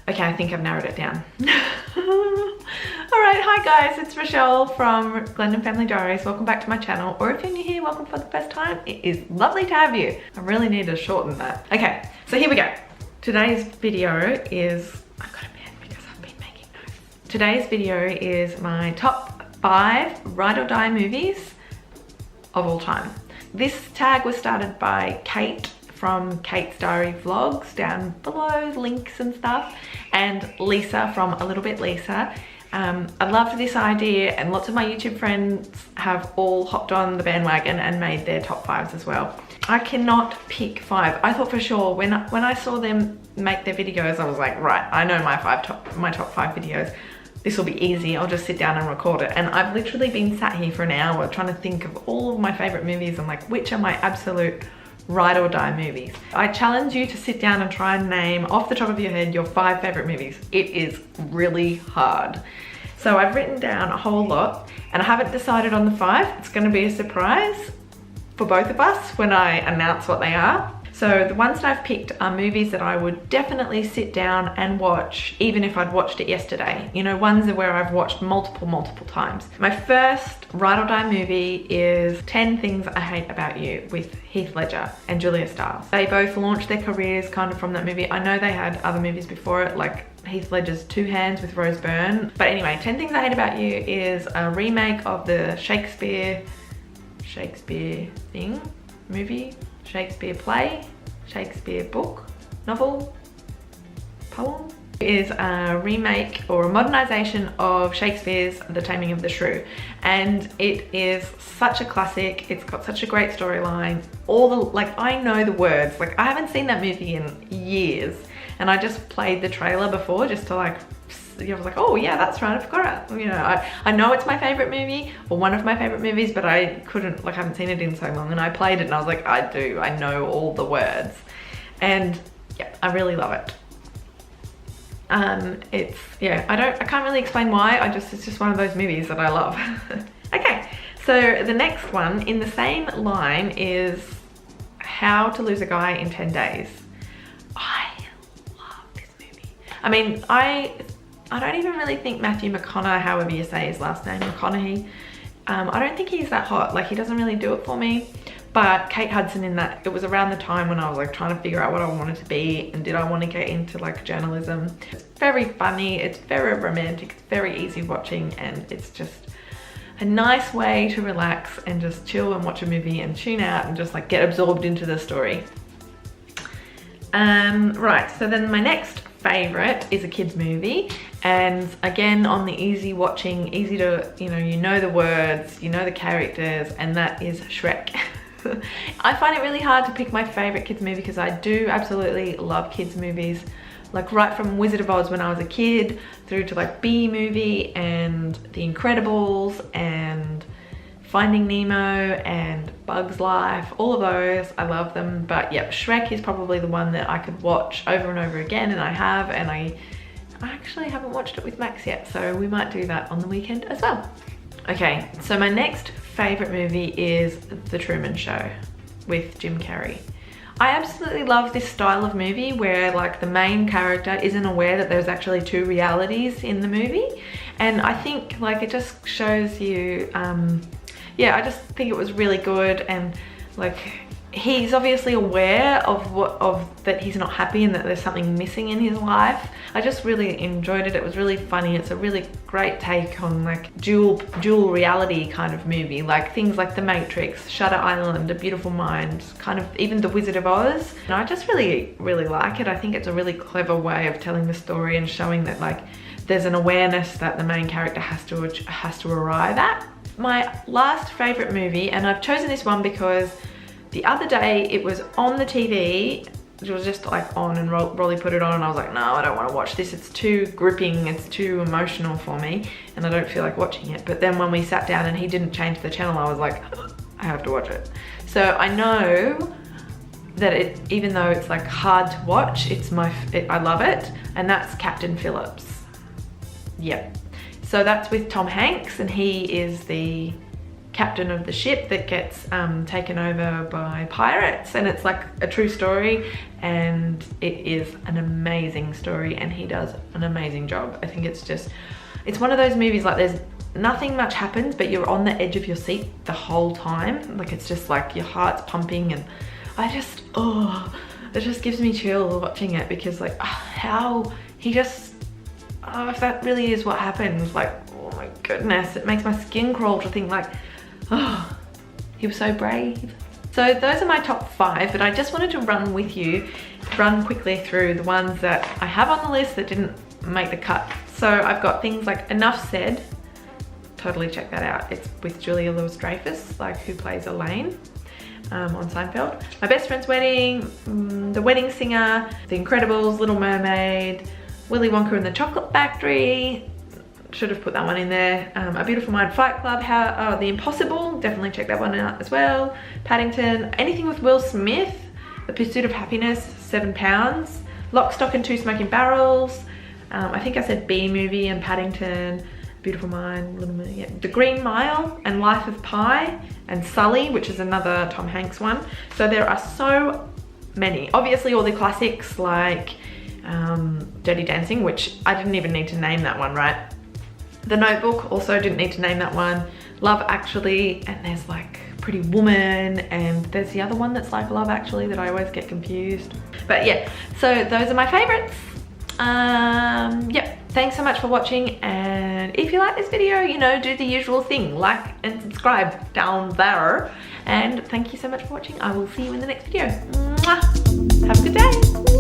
Okay, I think I've narrowed it down. All right, hi guys, it's Rachelle from Glendon Family Diaries. Welcome back to my channel, or if you're new here, welcome for the first time. It is lovely to have you. I really need to shorten that. Okay, so here we go. Today's video is, I've got a pen because I've been making notes. Today's video is my top 5 ride or die movies of all time. This tag was started by Kate from Kate's Diary Vlogs, down below, links and stuff, and Lisa from A Little Bit Lisa. I loved this idea, and lots of my YouTube friends have all hopped on the bandwagon and made their top 5s as well. I cannot pick 5. I thought for sure when I saw them make their videos, I was like, right, I know my top 5 videos. This will be easy. I'll just sit down and record it. And I've literally been sat here for an hour trying to think of all of my favorite movies and like which are my absolute ride or die movies. I challenge you to sit down and try and name off the top of your head your 5 favorite movies. It is really hard. So I've written down a whole lot and I haven't decided on the 5. It's going to be a surprise for both of us when I announce what they are. So the ones that I've picked are movies that I would definitely sit down and watch even if I'd watched it yesterday. You know, ones where I've watched multiple times. My first ride or die movie is 10 Things I Hate About You with Heath Ledger and Julia Stiles. They both launched their careers kind of from that movie. I know they had other movies before it, like Heath Ledger's Two Hands with Rose Byrne. But anyway, 10 Things I Hate About You is a remake of the Shakespeare thing, movie, Shakespeare play, Shakespeare book, novel, poem. It is a remake or a modernization of Shakespeare's The Taming of the Shrew, and it is such a classic. It's got such a great storyline. I know the words. Like, I haven't seen that movie in years, and I just played the trailer before just to like, I was like, oh yeah, that's right, I forgot it. You know, I know it's my favorite movie, or one of my favorite movies, but I couldn't, like, I haven't seen it in so long, and I played it and I was like, I know all the words. And yeah, I really love it. I can't really explain why, it's just one of those movies that I love. Okay, so the next one in the same line is How to Lose a Guy in 10 Days. I love this movie. I mean, I don't even really think Matthew McConaughey, however you say his last name, McConaughey, I don't think he's that hot. Like, he doesn't really do it for me. But Kate Hudson in that, it was around the time when I was like trying to figure out what I wanted to be and did I want to get into like journalism. It's very funny, it's very romantic, it's very easy watching, and it's just a nice way to relax and just chill and watch a movie and tune out and just like get absorbed into the story. Right, so then my next favorite is a kids movie, and again on the easy watching, easy to, you know the words, you know the characters, and that is Shrek. I find it really hard to pick my favorite kids movie because I do absolutely love kids movies, like right from Wizard of Oz when I was a kid through to like Bee Movie and The Incredibles and Finding Nemo and Bug's Life. All of those, I love them. But yeah, Shrek is probably the one that I could watch over and over again, and I have, and I actually haven't watched it with Max yet, so we might do that on the weekend as well. Okay, so my next favorite movie is The Truman Show with Jim Carrey. I absolutely love this style of movie where like the main character isn't aware that there's actually 2 realities in the movie, and I think like it just shows you, yeah, I just think it was really good, and like he's obviously aware of that he's not happy and that there's something missing in his life. I just really enjoyed it. It was really funny. It's a really great take on like dual reality kind of movie, like things like The Matrix, Shutter Island, A Beautiful Mind, kind of even The Wizard of Oz. And I just really like it. I think it's a really clever way of telling the story and showing that like there's an awareness that the main character has to arrive at. My last favorite movie, and I've chosen this one because the other day it was on the TV, it was just like on, and Rolly put it on and I was like, no, I don't want to watch this. It's too gripping, it's too emotional for me and I don't feel like watching it. But then when we sat down and he didn't change the channel, I was like, I have to watch it. So I know that even though it's like hard to watch, I love it, and that's Captain Phillips. Yep. So that's with Tom Hanks, and he is the captain of the ship that gets taken over by pirates, and it's like a true story, and it is an amazing story, and he does an amazing job. I think it's one of those movies, like there's nothing much happens, but you're on the edge of your seat the whole time. Like it's just like your heart's pumping, and it just gives me chills watching it, because like how he just, if that really is what happens, like, oh my goodness, it makes my skin crawl to think like, oh, he was so brave. So those are my top 5, but I just wanted to run quickly through the ones that I have on the list that didn't make the cut. So I've got things like Enough Said, totally check that out. It's with Julia Louis-Dreyfus, like who plays Elaine on Seinfeld. My Best Friend's Wedding, The Wedding Singer, The Incredibles, Little Mermaid, Willy Wonka and the Chocolate Factory, should have put that one in there. A Beautiful Mind, Fight Club, The Impossible, definitely check that one out as well. Paddington, anything with Will Smith, The Pursuit of Happiness, 7 Pounds, Lock, Stock and Two Smoking Barrels, I think I said B Movie and Paddington, Beautiful Mind, Little Mermaid, yeah. The Green Mile and Life of Pi, and Sully, which is another Tom Hanks one. So there are so many. Obviously all the classics like Dirty Dancing, which I didn't even need to name that one, right? The Notebook, also didn't need to name that one. Love Actually, and there's like Pretty Woman, and there's the other one that's like Love Actually that I always get confused. But yeah, so those are my favorites. Yep, thanks so much for watching, and if you like this video, you know, do the usual thing, like and subscribe down there, and thank you so much for watching. I will see you in the next video. Mwah! Have a good day.